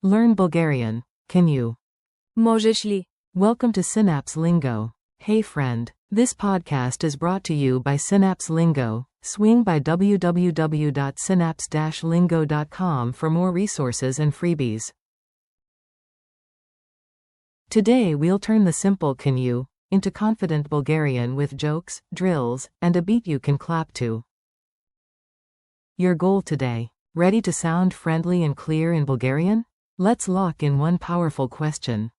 Learn Bulgarian, can you? Можеш ли? Welcome to Synapse Lingo. Hey friend, this podcast is brought to you by Synapse Lingo. Swing by www.synapse-lingo.com for more resources and freebies. Today we'll turn the simple can you into confident Bulgarian with jokes, drills, and a beat you can clap to. Your goal today: ready to sound friendly and clear in Bulgarian? Let's lock in one powerful question.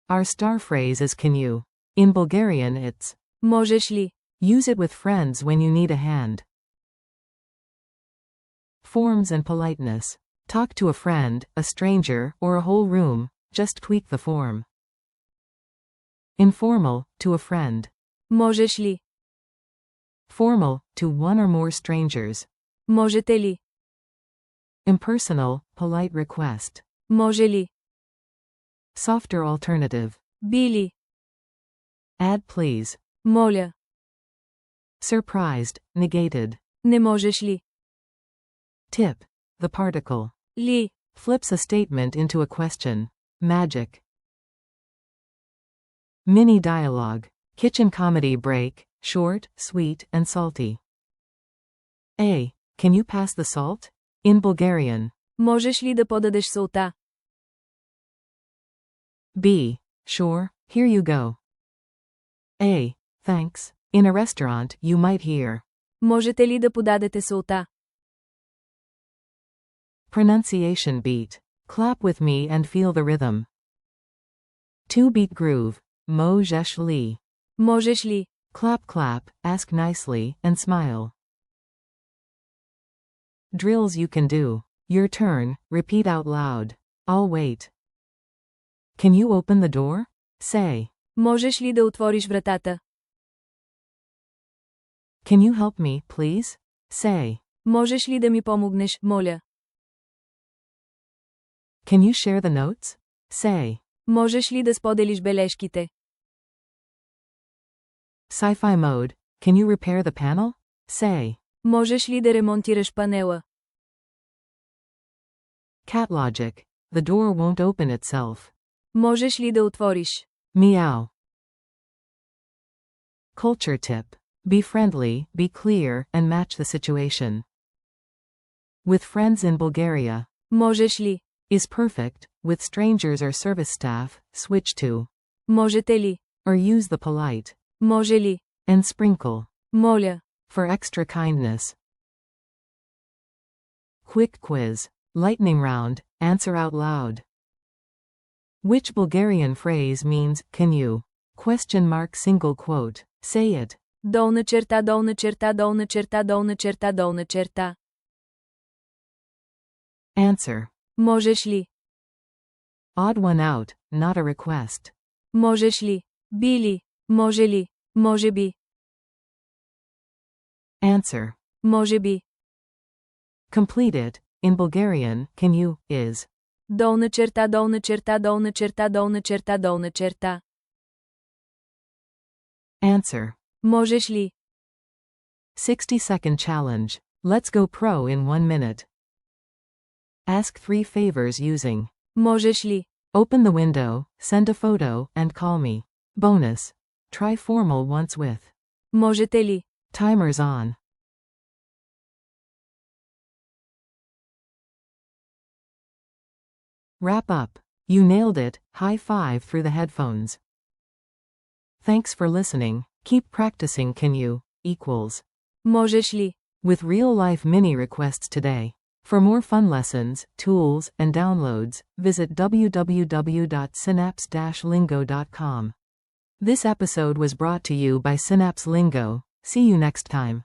Our star phrase is can you. In Bulgarian it's Можеш ли? use it with friends when you need a hand. Forms and politeness. Talk to a friend, a stranger, or a whole room, just tweak the form. Informal, to a friend. Можеш ли? Formal, to one or more strangers. Можете ли? Impersonal, polite request. Може ли? Softer alternative. Би ли? Add please. Моля. Surprised, negated. Не можеш ли? Tip. The particle. Ли? Flips a statement into a question. Magic. Mini dialogue. Kitchen comedy break, short, sweet, and salty. A. Can you pass the salt? In Bulgarian. Можеш ли да подадеш солта? B. Sure, here you go. A. Thanks. In a restaurant, you might hear. Можете ли да подадете солта? Pronunciation beat. Clap with me and feel the rhythm. 2-beat groove. Możesz li. Можеш ли? Clap clap, ask nicely, and smile. Drills you can do. Your turn, repeat out loud. I'll wait. Can you open the door? Say. Можеш ли да отвориш вратата? Can you help me, please? Say. Можеш ли да ми помогнеш, моля? Can you share the notes? Say. Можеш ли да споделиш бележките? Sci-fi mode. Can you repair the panel? Say. Можеш ли да ремонтираш панела? Cat logic. The door won't open itself. Можеш ли да отвориш? Meow. Culture tip. Be friendly, be clear, and match the situation. With friends in Bulgaria. Можеш ли? Is perfect. With strangers or service staff, switch to. Можете ли? Or use the polite. Може ли? And sprinkle. Моля. For extra kindness. Quick quiz. Lightning round. Answer out loud. Which Bulgarian phrase means, can you? Question mark single quote. Say it. Долна черта, долна черта, долна черта, долна черта, долна черта. Answer. Можеш ли? Odd one out, not a request. Можеш ли? Би ли? Може ли? Може би. Answer. Може би. Complete it. In Bulgarian, can you, is. Долна черта, долна черта, долна черта, долна черта, долна черта. Answer. Можеш ли? 60-second challenge. Let's go pro in 1 minute. Ask 3 favors using. Можеш ли? Open the window, send a photo, and call me. Bonus. Try formal once with. Можете ли? Timer's on. Wrap up. You nailed it. High five through the headphones. Thanks for listening. Keep practicing can you, equals. Можеш ли? With real-life mini requests today. For more fun lessons, tools, and downloads, visit www.synapse-lingo.com. This episode was brought to you by Synapse Lingo. See you next time.